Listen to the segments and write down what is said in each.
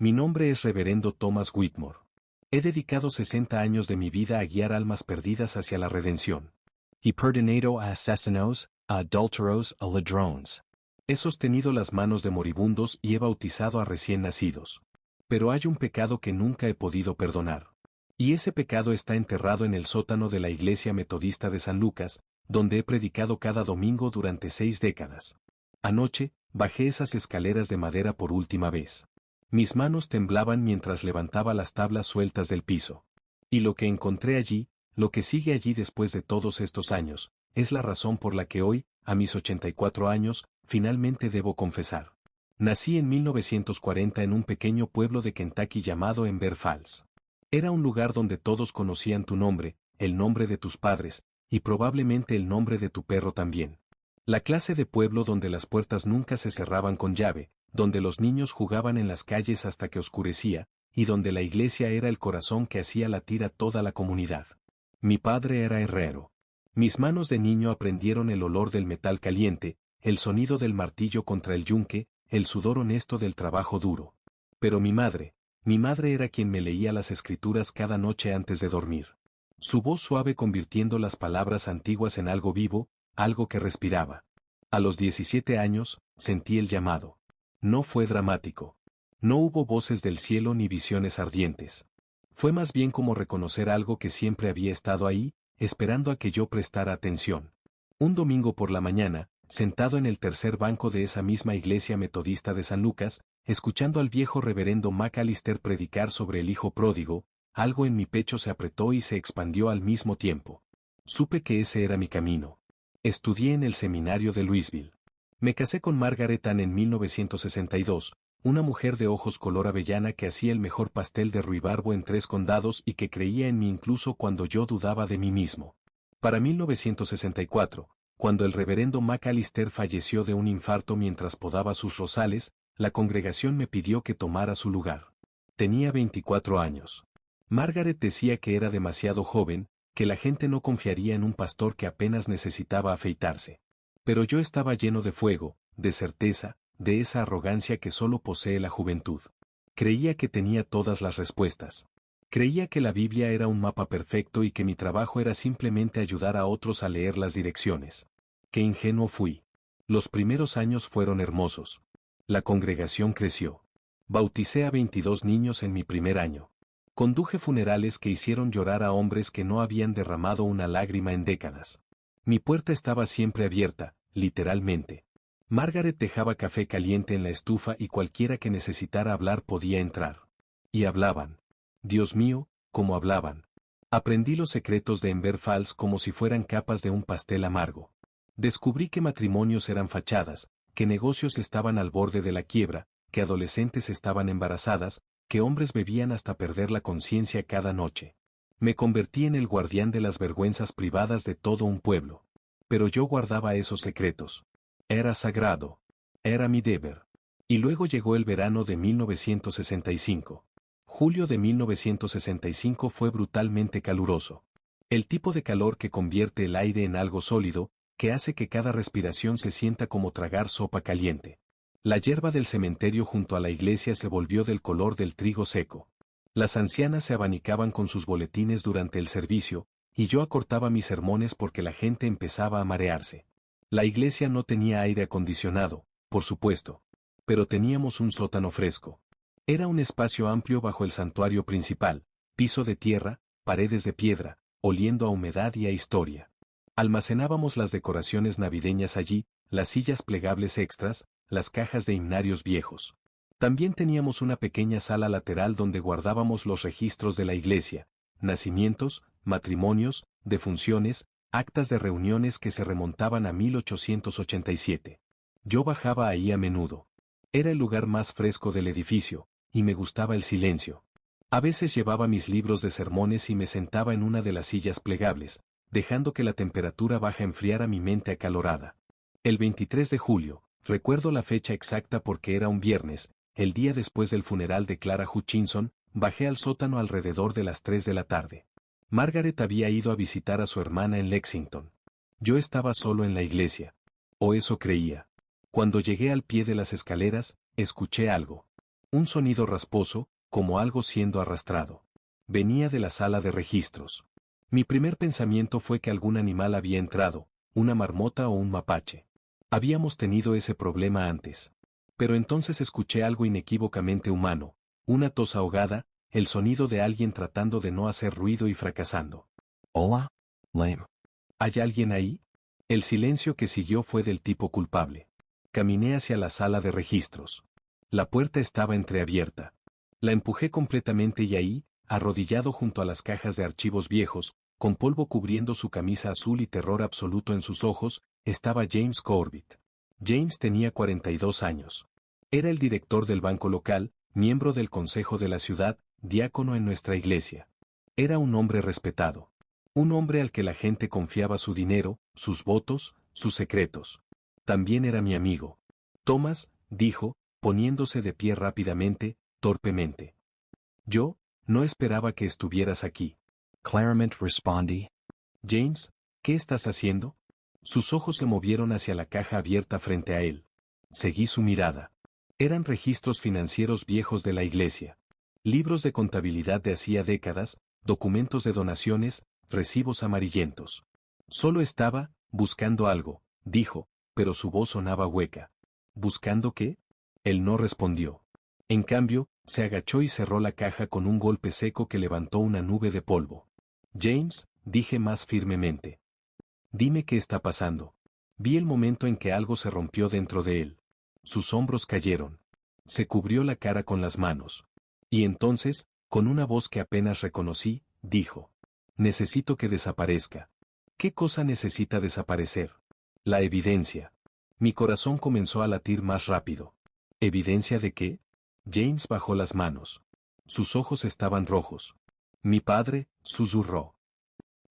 Mi nombre es Reverendo Thomas Whitmore. He dedicado 60 años de mi vida a guiar almas perdidas hacia la redención. Y perdonado a asesinos, a adúlteros, a ladrones. He sostenido las manos de moribundos y he bautizado a recién nacidos. Pero hay un pecado que nunca he podido perdonar. Y ese pecado está enterrado en el sótano de la Iglesia Metodista de San Lucas, donde he predicado cada domingo durante 6 décadas. Anoche, bajé esas escaleras de madera por última vez. Mis manos temblaban mientras levantaba las tablas sueltas del piso. Y lo que encontré allí, lo que sigue allí después de todos estos años, es la razón por la que hoy, a mis 84 años, finalmente debo confesar. Nací en 1940 en un pequeño pueblo de Kentucky llamado Ember Falls. Era un lugar donde todos conocían tu nombre, el nombre de tus padres, y probablemente el nombre de tu perro también. La clase de pueblo donde las puertas nunca se cerraban con llave, donde los niños jugaban en las calles hasta que oscurecía, y donde la iglesia era el corazón que hacía latir a toda la comunidad. Mi padre era herrero. Mis manos de niño aprendieron el olor del metal caliente, el sonido del martillo contra el yunque, el sudor honesto del trabajo duro. Pero mi madre era quien me leía las escrituras cada noche antes de dormir. Su voz suave convirtiendo las palabras antiguas en algo vivo, algo que respiraba. A los 17 años, sentí el llamado. No fue dramático. No hubo voces del cielo ni visiones ardientes. Fue más bien como reconocer algo que siempre había estado ahí, esperando a que yo prestara atención. Un domingo por la mañana, sentado en el tercer banco de esa misma iglesia metodista de San Lucas, escuchando al viejo reverendo McAllister predicar sobre el hijo pródigo, algo en mi pecho se apretó y se expandió al mismo tiempo. Supe que ese era mi camino. Estudié en el seminario de Louisville. Me casé con Margaret Ann en 1962, una mujer de ojos color avellana que hacía el mejor pastel de ruibarbo en 3 condados y que creía en mí incluso cuando yo dudaba de mí mismo. Para 1964, cuando el reverendo McAllister falleció de un infarto mientras podaba sus rosales, la congregación me pidió que tomara su lugar. Tenía 24 años. Margaret decía que era demasiado joven, que la gente no confiaría en un pastor que apenas necesitaba afeitarse. Pero yo estaba lleno de fuego, de certeza, de esa arrogancia que solo posee la juventud. Creía que tenía todas las respuestas. Creía que la Biblia era un mapa perfecto y que mi trabajo era simplemente ayudar a otros a leer las direcciones. Qué ingenuo fui. Los primeros años fueron hermosos. La congregación creció. Bauticé a 22 niños en mi primer año. Conduje funerales que hicieron llorar a hombres que no habían derramado una lágrima en décadas. Mi puerta estaba siempre abierta, literalmente. Margaret dejaba café caliente en la estufa y cualquiera que necesitara hablar podía entrar. Y hablaban. Dios mío, cómo hablaban. Aprendí los secretos de Ember Falls como si fueran capas de un pastel amargo. Descubrí que matrimonios eran fachadas, que negocios estaban al borde de la quiebra, que adolescentes estaban embarazadas, que hombres bebían hasta perder la conciencia cada noche. Me convertí en el guardián de las vergüenzas privadas de todo un pueblo. Pero yo guardaba esos secretos. Era sagrado. Era mi deber. Y luego llegó el verano de 1965. Julio de 1965 fue brutalmente caluroso. El tipo de calor que convierte el aire en algo sólido, que hace que cada respiración se sienta como tragar sopa caliente. La hierba del cementerio junto a la iglesia se volvió del color del trigo seco. Las ancianas se abanicaban con sus boletines durante el servicio, y yo acortaba mis sermones porque la gente empezaba a marearse. La iglesia no tenía aire acondicionado, por supuesto, pero teníamos un sótano fresco. Era un espacio amplio bajo el santuario principal, piso de tierra, paredes de piedra, oliendo a humedad y a historia. Almacenábamos las decoraciones navideñas allí, las sillas plegables extras, las cajas de himnarios viejos. También teníamos una pequeña sala lateral donde guardábamos los registros de la iglesia, nacimientos, matrimonios, defunciones, actas de reuniones que se remontaban a 1887. Yo bajaba ahí a menudo. Era el lugar más fresco del edificio, y me gustaba el silencio. A veces llevaba mis libros de sermones y me sentaba en una de las sillas plegables, dejando que la temperatura baja enfriara mi mente acalorada. El 23 de julio, recuerdo la fecha exacta porque era un viernes, el día después del funeral de Clara Hutchinson, bajé al sótano alrededor de las 3 de la tarde. Margaret había ido a visitar a su hermana en Lexington. Yo estaba solo en la iglesia. O eso creía. Cuando llegué al pie de las escaleras, escuché algo. Un sonido rasposo, como algo siendo arrastrado. Venía de la sala de registros. Mi primer pensamiento fue que algún animal había entrado, una marmota o un mapache. Habíamos tenido ese problema antes. Pero entonces escuché algo inequívocamente humano, una tos ahogada, el sonido de alguien tratando de no hacer ruido y fracasando. Hola, Lame. ¿Hay alguien ahí? El silencio que siguió fue del tipo culpable. Caminé hacia la sala de registros. La puerta estaba entreabierta. La empujé completamente y ahí, arrodillado junto a las cajas de archivos viejos, con polvo cubriendo su camisa azul y terror absoluto en sus ojos, estaba James Corbett. James tenía 42 años. Era el director del banco local, miembro del consejo de la ciudad, diácono en nuestra iglesia. Era un hombre respetado. Un hombre al que la gente confiaba su dinero, sus votos, sus secretos. También era mi amigo. Thomas, dijo, poniéndose de pie rápidamente, torpemente. Yo, no esperaba que estuvieras aquí. Claramente respondí. James, ¿qué estás haciendo? Sus ojos se movieron hacia la caja abierta frente a él. Seguí su mirada. Eran registros financieros viejos de la iglesia. Libros de contabilidad de hacía décadas, documentos de donaciones, recibos amarillentos. Solo estaba, buscando algo, dijo, pero su voz sonaba hueca. ¿Buscando qué? Él no respondió. En cambio, se agachó y cerró la caja con un golpe seco que levantó una nube de polvo. James, dije más firmemente. Dime qué está pasando. Vi el momento en que algo se rompió dentro de él. Sus hombros cayeron. Se cubrió la cara con las manos. Y entonces, con una voz que apenas reconocí, dijo. Necesito que desaparezca. ¿Qué cosa necesita desaparecer? La evidencia. Mi corazón comenzó a latir más rápido. ¿Evidencia de qué? James bajó las manos. Sus ojos estaban rojos. Mi padre, susurró.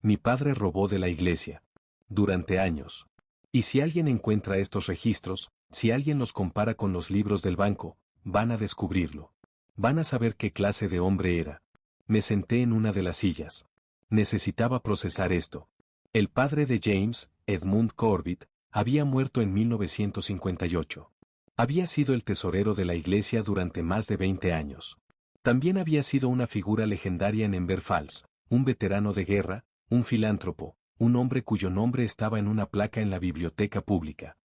Mi padre robó de la iglesia. Durante años. Y si alguien encuentra estos registros, si alguien los compara con los libros del banco, van a descubrirlo. Van a saber qué clase de hombre era. Me senté en una de las sillas. Necesitaba procesar esto. El padre de James, Edmund Corbett, había muerto en 1958. Había sido el tesorero de la iglesia durante más de 20 años. También había sido una figura legendaria en Ember Falls, un veterano de guerra, un filántropo, un hombre cuyo nombre estaba en una placa en la biblioteca pública.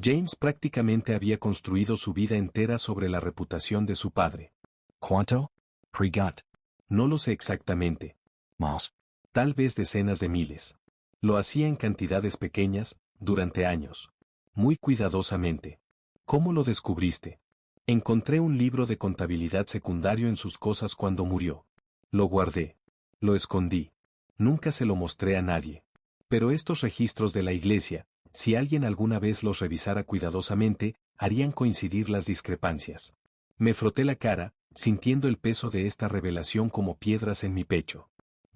James prácticamente había construido su vida entera sobre la reputación de su padre. ¿Cuánto? Pregunt. No lo sé exactamente. Más. Tal vez decenas de miles. Lo hacía en cantidades pequeñas, durante años. Muy cuidadosamente. ¿Cómo lo descubriste? Encontré un libro de contabilidad secundario en sus cosas cuando murió. Lo guardé. Lo escondí. Nunca se lo mostré a nadie. Pero estos registros de la iglesia, si alguien alguna vez los revisara cuidadosamente, harían coincidir las discrepancias. Me froté la cara, sintiendo el peso de esta revelación como piedras en mi pecho.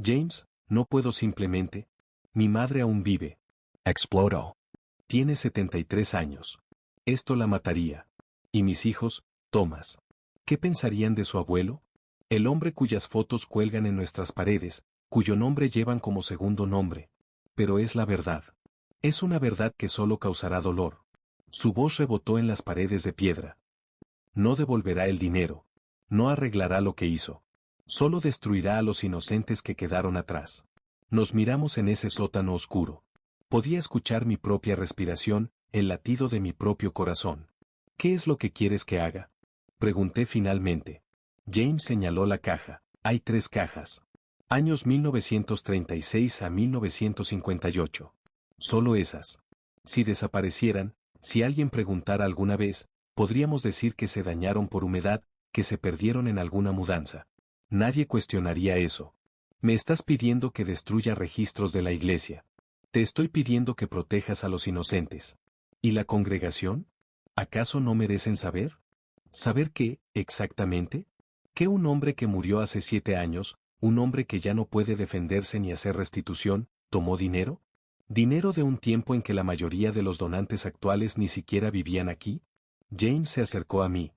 James, no puedo simplemente. Mi madre aún vive. Explodó. Tiene 73 años. Esto la mataría. ¿Y mis hijos, Thomas? ¿Qué pensarían de su abuelo? El hombre cuyas fotos cuelgan en nuestras paredes, cuyo nombre llevan como segundo nombre. Pero es la verdad. Es una verdad que solo causará dolor. Su voz rebotó en las paredes de piedra. No devolverá el dinero. No arreglará lo que hizo. Solo destruirá a los inocentes que quedaron atrás. Nos miramos en ese sótano oscuro. Podía escuchar mi propia respiración, el latido de mi propio corazón. ¿Qué es lo que quieres que haga? Pregunté finalmente. James señaló la caja. Hay 3 cajas. Años 1936 a 1958. Solo esas. Si desaparecieran, si alguien preguntara alguna vez, podríamos decir que se dañaron por humedad, que se perdieron en alguna mudanza. Nadie cuestionaría eso. Me estás pidiendo que destruya registros de la iglesia. Te estoy pidiendo que protejas a los inocentes. ¿Y la congregación? ¿Acaso no merecen saber? ¿Saber qué, exactamente? ¿Que un hombre que murió hace 7 años, un hombre que ya no puede defenderse ni hacer restitución, tomó dinero? ¿Dinero de un tiempo en que la mayoría de los donantes actuales ni siquiera vivían aquí? James se acercó a mí.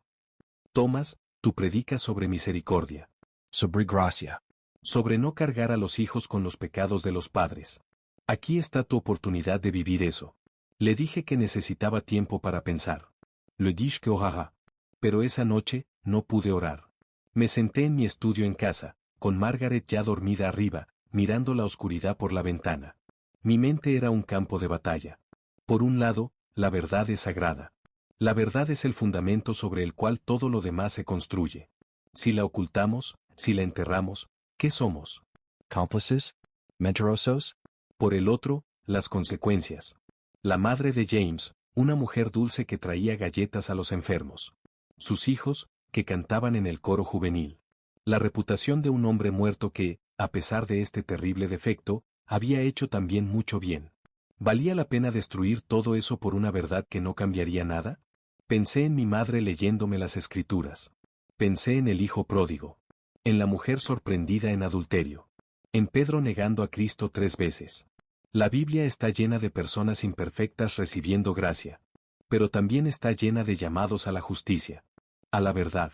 Thomas, tú predicas sobre misericordia. Sobre gracia. Sobre no cargar a los hijos con los pecados de los padres. Aquí está tu oportunidad de vivir eso. Le dije que necesitaba tiempo para pensar. Le dije que orara. Pero esa noche, no pude orar. Me senté en mi estudio en casa, con Margaret ya dormida arriba, mirando la oscuridad por la ventana. Mi mente era un campo de batalla. Por un lado, la verdad es sagrada. La verdad es el fundamento sobre el cual todo lo demás se construye. Si la ocultamos, si la enterramos, ¿qué somos? Cómplices? Mentirosos? Por el otro, las consecuencias. La madre de James, una mujer dulce que traía galletas a los enfermos. Sus hijos, que cantaban en el coro juvenil. La reputación de un hombre muerto que, a pesar de este terrible defecto, había hecho también mucho bien. ¿Valía la pena destruir todo eso por una verdad que no cambiaría nada? Pensé en mi madre leyéndome las escrituras. Pensé en el hijo pródigo. En la mujer sorprendida en adulterio. En Pedro negando a Cristo 3 veces. La Biblia está llena de personas imperfectas recibiendo gracia. Pero también está llena de llamados a la justicia. A la verdad.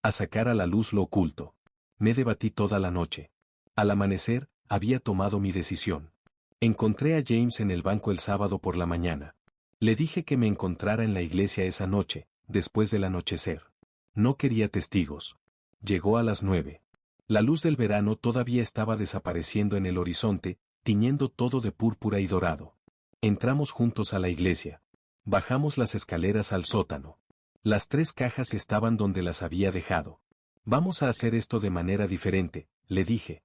A sacar a la luz lo oculto. Me debatí toda la noche. Al amanecer, había tomado mi decisión. Encontré a James en el banco el sábado por la mañana. Le dije que me encontrara en la iglesia esa noche, después del anochecer. No quería testigos. Llegó a las 9. La luz del verano todavía estaba desapareciendo en el horizonte, tiñendo todo de púrpura y dorado. Entramos juntos a la iglesia. Bajamos las escaleras al sótano. Las 3 cajas estaban donde las había dejado. Vamos a hacer esto de manera diferente, le dije.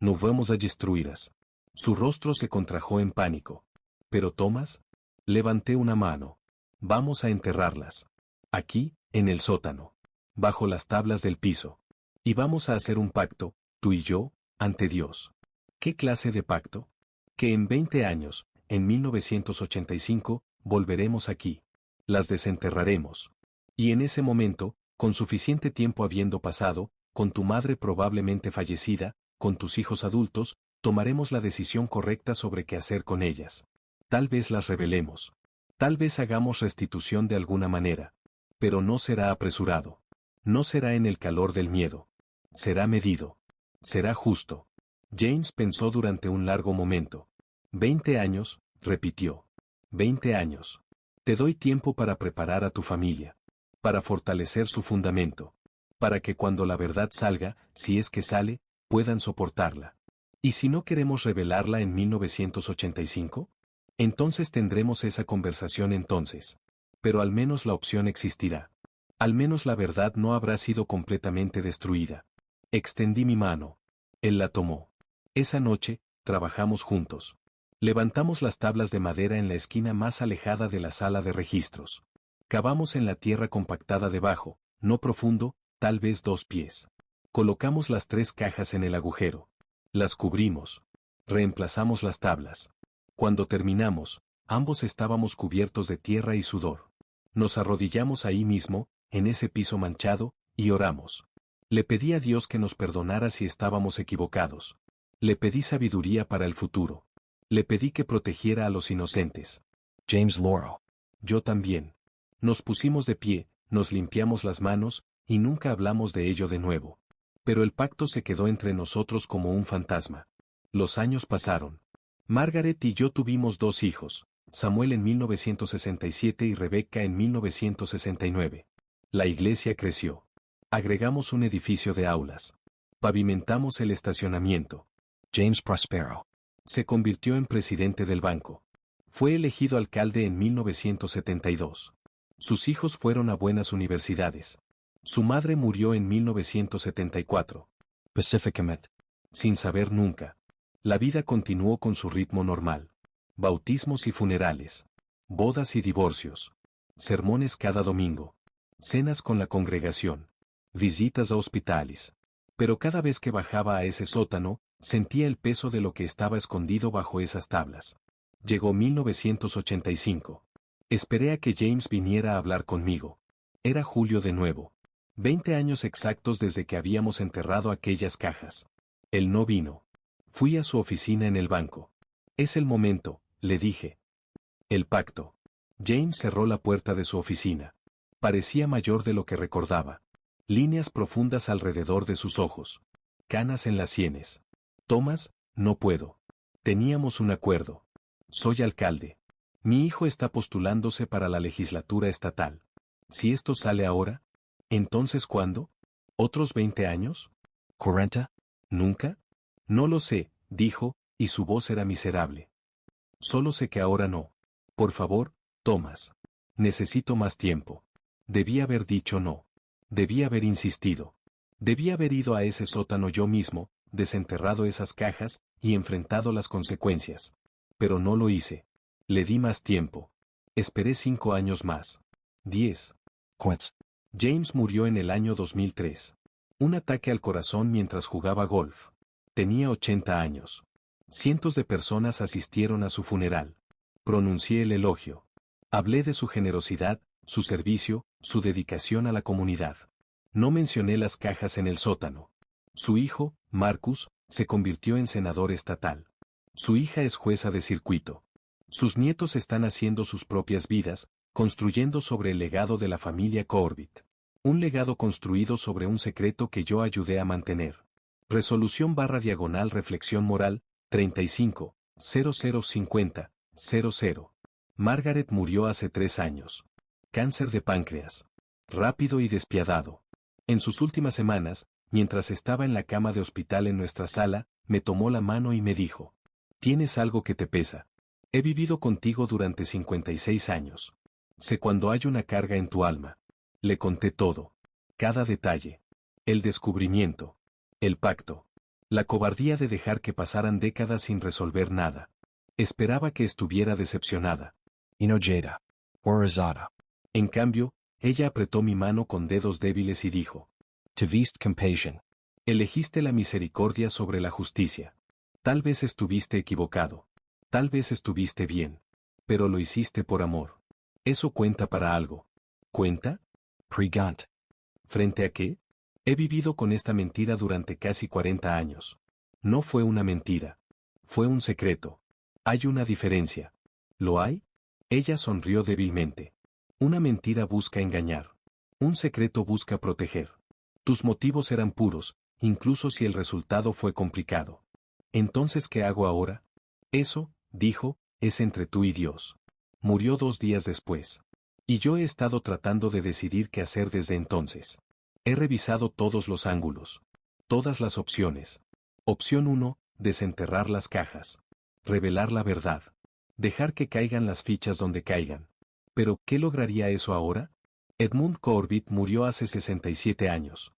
No vamos a destruirlas. Su rostro se contrajo en pánico. ¿Pero Thomas? Levanté una mano. Vamos a enterrarlas. Aquí, en el sótano. Bajo las tablas del piso. Y vamos a hacer un pacto, tú y yo, ante Dios. ¿Qué clase de pacto? Que en 20 años, en 1985, volveremos aquí. Las desenterraremos. Y en ese momento, con suficiente tiempo habiendo pasado, con tu madre probablemente fallecida, con tus hijos adultos, tomaremos la decisión correcta sobre qué hacer con ellas. Tal vez las revelemos. Tal vez hagamos restitución de alguna manera. Pero no será apresurado. No será en el calor del miedo. Será medido. Será justo. James pensó durante un largo momento. 20 años, repitió. 20 años. Te doy tiempo para preparar a tu familia. Para fortalecer su fundamento. Para que cuando la verdad salga, si es que sale, puedan soportarla. ¿Y si no queremos revelarla en 1985? Entonces tendremos esa conversación entonces. Pero al menos la opción existirá. Al menos la verdad no habrá sido completamente destruida. Extendí mi mano. Él la tomó. Esa noche, trabajamos juntos. Levantamos las tablas de madera en la esquina más alejada de la sala de registros. Cavamos en la tierra compactada debajo, no profundo, tal vez 2 pies. Colocamos las 3 cajas en el agujero. Las cubrimos. Reemplazamos las tablas. Cuando terminamos, ambos estábamos cubiertos de tierra y sudor. Nos arrodillamos ahí mismo, en ese piso manchado, y oramos. Le pedí a Dios que nos perdonara si estábamos equivocados. Le pedí sabiduría para el futuro. Le pedí que protegiera a los inocentes. James Laurel. Yo también. Nos pusimos de pie, nos limpiamos las manos, y nunca hablamos de ello de nuevo. Pero el pacto se quedó entre nosotros como un fantasma. Los años pasaron. Margaret y yo tuvimos 2 hijos, Samuel en 1967 y Rebecca en 1969. La iglesia creció. Agregamos un edificio de aulas. Pavimentamos el estacionamiento. James Prospero. Se convirtió en presidente del banco. Fue elegido alcalde en 1972. Sus hijos fueron a buenas universidades. Su madre murió en 1974. Pacificamet. Sin saber nunca. La vida continuó con su ritmo normal. Bautismos y funerales. Bodas y divorcios. Sermones cada domingo. Cenas con la congregación. Visitas a hospitales. Pero cada vez que bajaba a ese sótano, sentía el peso de lo que estaba escondido bajo esas tablas. Llegó 1985. Esperé a que James viniera a hablar conmigo. Era julio de nuevo. 20 años exactos desde que habíamos enterrado aquellas cajas. Él no vino. Fui a su oficina en el banco. Es el momento, le dije. El pacto. James cerró la puerta de su oficina. Parecía mayor de lo que recordaba. Líneas profundas alrededor de sus ojos. Canas en las sienes. Thomas, no puedo. Teníamos un acuerdo. Soy alcalde. Mi hijo está postulándose para la legislatura estatal. Si esto sale ahora, ¿Entonces cuándo? ¿Otros 20 años? 40? ¿Nunca? No lo sé, dijo, y su voz era miserable. Solo sé que ahora no. Por favor, Thomas. Necesito más tiempo. Debí haber dicho no. Debí haber insistido. Debí haber ido a ese sótano yo mismo, desenterrado esas cajas, y enfrentado las consecuencias. Pero no lo hice. Le di más tiempo. Esperé 5 años más. 10. Quits. James murió en el año 2003. Un ataque al corazón mientras jugaba golf. Tenía 80 años. Cientos de personas asistieron a su funeral. Pronuncié el elogio. Hablé de su generosidad, su servicio, su dedicación a la comunidad. No mencioné las cajas en el sótano. Su hijo, Marcus, se convirtió en senador estatal. Su hija es jueza de circuito. Sus nietos están haciendo sus propias vidas, construyendo sobre el legado de la familia Corbett. Un legado construido sobre un secreto que yo ayudé a mantener. Resolución / reflexión moral, 35, 0050, 00. Margaret murió hace 3 años. Cáncer de páncreas. Rápido y despiadado. En sus últimas semanas, mientras estaba en la cama de hospital en nuestra sala, me tomó la mano y me dijo: «Tienes algo que te pesa. He vivido contigo durante 56 años. Sé cuando hay una carga en tu alma». Le conté todo. Cada detalle. El descubrimiento. El pacto. La cobardía de dejar que pasaran décadas sin resolver nada. Esperaba que estuviera decepcionada. Enojada. Horrorizada. En cambio, ella apretó mi mano con dedos débiles y dijo: Tuviste compasión. «Elegiste la misericordia sobre la justicia. Tal vez estuviste equivocado. Tal vez estuviste bien. Pero lo hiciste por amor. Eso cuenta para algo». ¿Cuenta? Pregant. ¿Frente a qué? He vivido con esta mentira durante casi 40 años. No fue una mentira. Fue un secreto. Hay una diferencia. ¿Lo hay? Ella sonrió débilmente. Una mentira busca engañar. Un secreto busca proteger. Tus motivos eran puros, incluso si el resultado fue complicado. ¿Entonces qué hago ahora? Eso, dijo, es entre tú y Dios. Murió 2 días después. Y yo he estado tratando de decidir qué hacer desde entonces. He revisado todos los ángulos. Todas las opciones. Opción 1, desenterrar las cajas. Revelar la verdad. Dejar que caigan las fichas donde caigan. Pero, ¿qué lograría eso ahora? Edmund Corbett murió hace 67 años.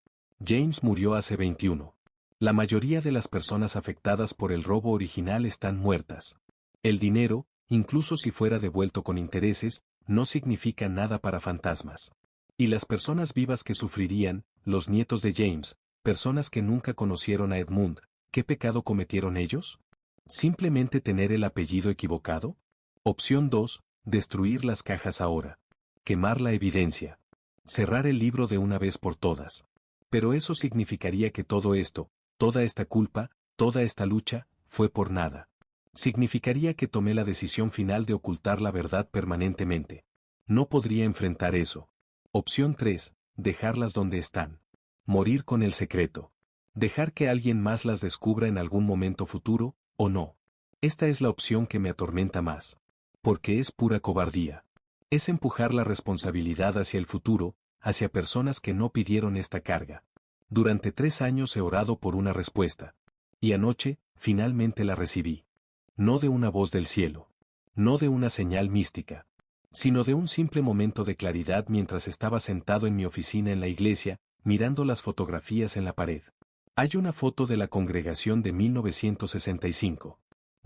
James murió hace 21. La mayoría de las personas afectadas por el robo original están muertas. El dinero, incluso si fuera devuelto con intereses, no significa nada para fantasmas. Y las personas vivas que sufrirían, los nietos de James, personas que nunca conocieron a Edmund, ¿qué pecado cometieron ellos? ¿Simplemente tener el apellido equivocado? Opción 2, destruir las cajas ahora. Quemar la evidencia. Cerrar el libro de una vez por todas. Pero eso significaría que todo esto, toda esta culpa, toda esta lucha, fue por nada. Significaría que tomé la decisión final de ocultar la verdad permanentemente. No podría enfrentar eso. Opción 3, dejarlas donde están. Morir con el secreto. Dejar que alguien más las descubra en algún momento futuro, o no. Esta es la opción que me atormenta más. Porque es pura cobardía. Es empujar la responsabilidad hacia el futuro, hacia personas que no pidieron esta carga. Durante 3 años he orado por una respuesta. Y anoche, finalmente la recibí. No de una voz del cielo. No de una señal mística. Sino de un simple momento de claridad mientras estaba sentado en mi oficina en la iglesia, mirando las fotografías en la pared. Hay una foto de la congregación de 1965.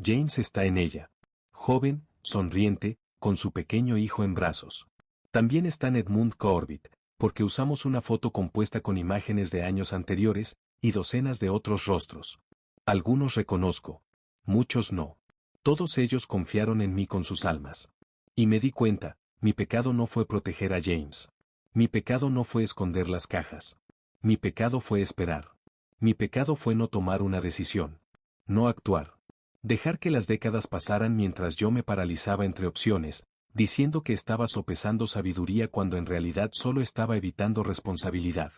James está en ella. Joven, sonriente, con su pequeño hijo en brazos. También está Edmund Corbett, porque usamos una foto compuesta con imágenes de años anteriores, y docenas de otros rostros. Algunos reconozco. Muchos no. Todos ellos confiaron en mí con sus almas. Y me di cuenta, mi pecado no fue proteger a James. Mi pecado no fue esconder las cajas. Mi pecado fue esperar. Mi pecado fue no tomar una decisión. No actuar. Dejar que las décadas pasaran mientras yo me paralizaba entre opciones, diciendo que estaba sopesando sabiduría cuando en realidad solo estaba evitando responsabilidad.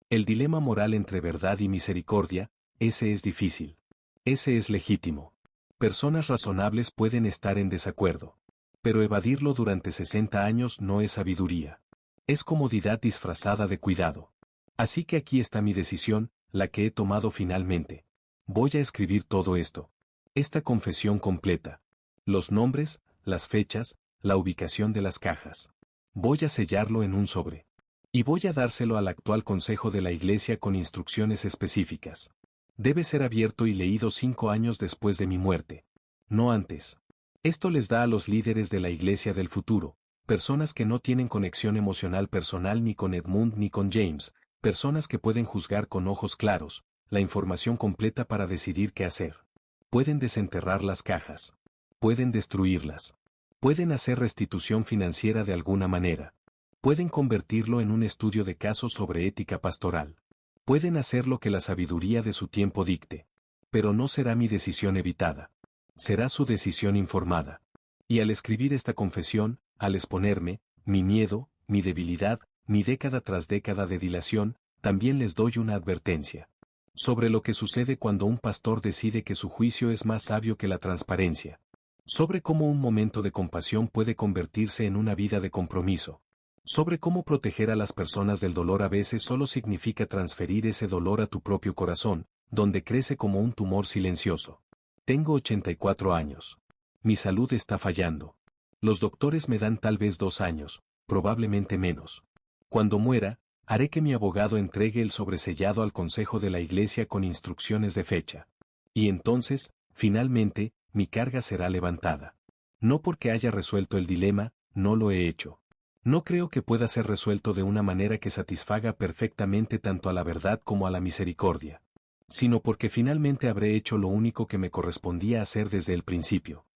El dilema moral entre verdad y misericordia, ese es difícil. Ese es legítimo. Personas razonables pueden estar en desacuerdo. Pero evadirlo durante 60 años no es sabiduría. Es comodidad disfrazada de cuidado. Así que aquí está mi decisión, la que he tomado finalmente. Voy a escribir todo esto. Esta confesión completa. Los nombres, las fechas, la ubicación de las cajas. Voy a sellarlo en un sobre. Y voy a dárselo al actual consejo de la Iglesia con instrucciones específicas. Debe ser abierto y leído 5 años después de mi muerte. No antes. Esto les da a los líderes de la Iglesia del futuro, personas que no tienen conexión emocional personal ni con Edmund ni con James, personas que pueden juzgar con ojos claros, la información completa para decidir qué hacer. Pueden desenterrar las cajas. Pueden destruirlas. Pueden hacer restitución financiera de alguna manera. Pueden convertirlo en un estudio de casos sobre ética pastoral. Pueden hacer lo que la sabiduría de su tiempo dicte. Pero no será mi decisión evitada. Será su decisión informada. Y al escribir esta confesión, al exponerme, mi miedo, mi debilidad, mi década tras década de dilación, también les doy una advertencia. Sobre lo que sucede cuando un pastor decide que su juicio es más sabio que la transparencia. Sobre cómo un momento de compasión puede convertirse en una vida de compromiso. Sobre cómo proteger a las personas del dolor a veces solo significa transferir ese dolor a tu propio corazón, donde crece como un tumor silencioso. Tengo 84 años. Mi salud está fallando. Los doctores me dan tal vez 2 años, probablemente menos. Cuando muera, haré que mi abogado entregue el sobresellado al Consejo de la Iglesia con instrucciones de fecha. Y entonces, finalmente, mi carga será levantada. No porque haya resuelto el dilema, no lo he hecho. No creo que pueda ser resuelto de una manera que satisfaga perfectamente tanto a la verdad como a la misericordia. Sino porque finalmente habré hecho lo único que me correspondía hacer desde el principio.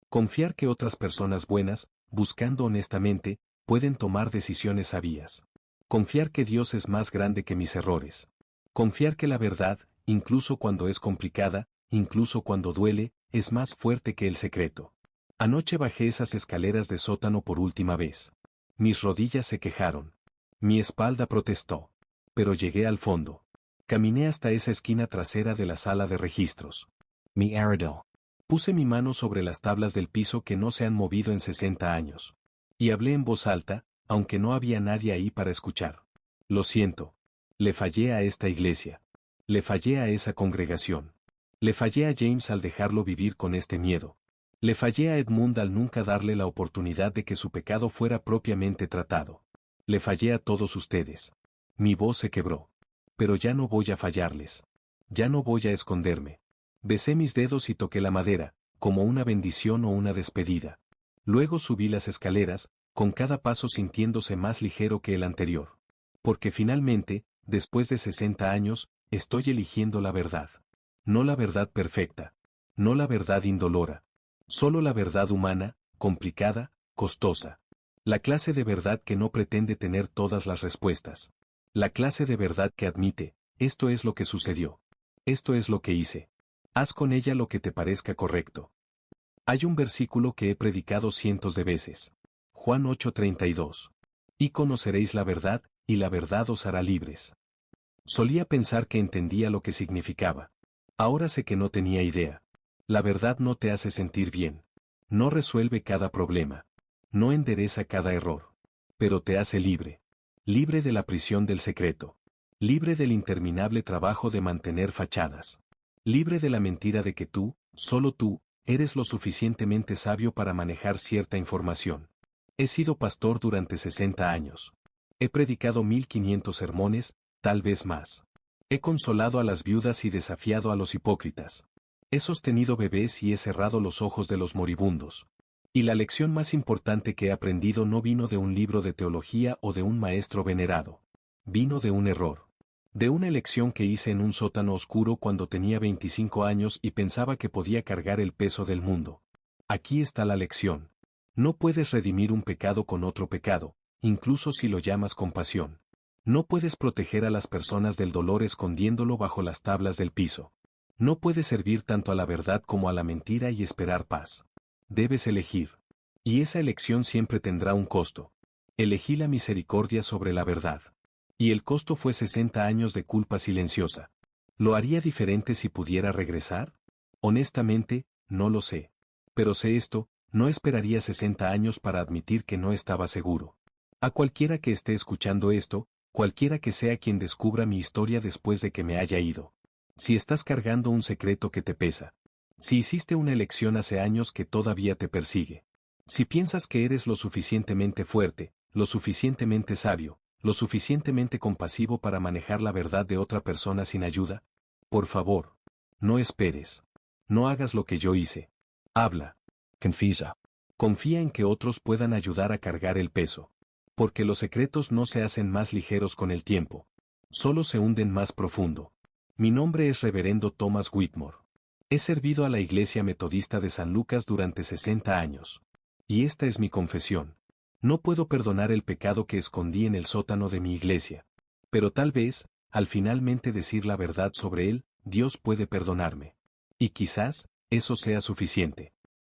Confiar que otras personas buenas, buscando honestamente, pueden tomar decisiones sabias. Confiar que Dios es más grande que mis errores. Confiar que la verdad, incluso cuando es complicada, incluso cuando duele, es más fuerte que el secreto. Anoche bajé esas escaleras de sótano por última vez. Mis rodillas se quejaron. Mi espalda protestó. Pero llegué al fondo. Caminé hasta esa esquina trasera de la sala de registros. Mi Aradel. Puse mi mano sobre las tablas del piso que no se han movido en 60 años. Y hablé en voz alta, aunque no había nadie ahí para escuchar. Lo siento. Le fallé a esta iglesia. Le fallé a esa congregación. Le fallé a James al dejarlo vivir con este miedo. Le fallé a Edmund al nunca darle la oportunidad de que su pecado fuera propiamente tratado. Le fallé a todos ustedes. Mi voz se quebró. Pero ya no voy a fallarles. Ya no voy a esconderme. Besé mis dedos y toqué la madera, como una bendición o una despedida. Luego subí las escaleras, con cada paso sintiéndose más ligero que el anterior. Porque finalmente, después de 60 años, estoy eligiendo la verdad. No la verdad perfecta. No la verdad indolora. Solo la verdad humana, complicada, costosa. La clase de verdad que no pretende tener todas las respuestas. La clase de verdad que admite, esto es lo que sucedió. Esto es lo que hice. Haz con ella lo que te parezca correcto. Hay un versículo que he predicado cientos de veces. Juan 8:32. Y conoceréis la verdad, y la verdad os hará libres. Solía pensar que entendía lo que significaba. Ahora sé que no tenía idea. La verdad no te hace sentir bien. No resuelve cada problema. No endereza cada error. Pero te hace libre. Libre de la prisión del secreto. Libre del interminable trabajo de mantener fachadas. Libre de la mentira de que tú, solo tú, eres lo suficientemente sabio para manejar cierta información. He sido pastor durante 60 años. He predicado 1500 sermones, tal vez más. He consolado a las viudas y desafiado a los hipócritas. He sostenido bebés y he cerrado los ojos de los moribundos. Y la lección más importante que he aprendido no vino de un libro de teología o de un maestro venerado. Vino de un error. De una elección que hice en un sótano oscuro cuando tenía 25 años y pensaba que podía cargar el peso del mundo. Aquí está la lección. No puedes redimir un pecado con otro pecado, incluso si lo llamas compasión. No puedes proteger a las personas del dolor escondiéndolo bajo las tablas del piso. No puedes servir tanto a la verdad como a la mentira y esperar paz. Debes elegir. Y esa elección siempre tendrá un costo. Elegí la misericordia sobre la verdad. Y el costo fue 60 años de culpa silenciosa. ¿Lo haría diferente si pudiera regresar? Honestamente, no lo sé. Pero sé esto, no esperaría 60 años para admitir que no estaba seguro. A cualquiera que esté escuchando esto, cualquiera que sea quien descubra mi historia después de que me haya ido. Si estás cargando un secreto que te pesa. Si hiciste una elección hace años que todavía te persigue. Si piensas que eres lo suficientemente fuerte, lo suficientemente sabio, lo suficientemente compasivo para manejar la verdad de otra persona sin ayuda, por favor, no esperes. No hagas lo que yo hice. Habla. Confiesa. Confía en que otros puedan ayudar a cargar el peso. Porque los secretos no se hacen más ligeros con el tiempo. Solo se hunden más profundo. Mi nombre es Reverendo Thomas Whitmore. He servido a la Iglesia Metodista de San Lucas durante 60 años. Y esta es mi confesión. No puedo perdonar el pecado que escondí en el sótano de mi iglesia. Pero tal vez, al finalmente decir la verdad sobre él, Dios puede perdonarme. Y quizás, eso sea suficiente.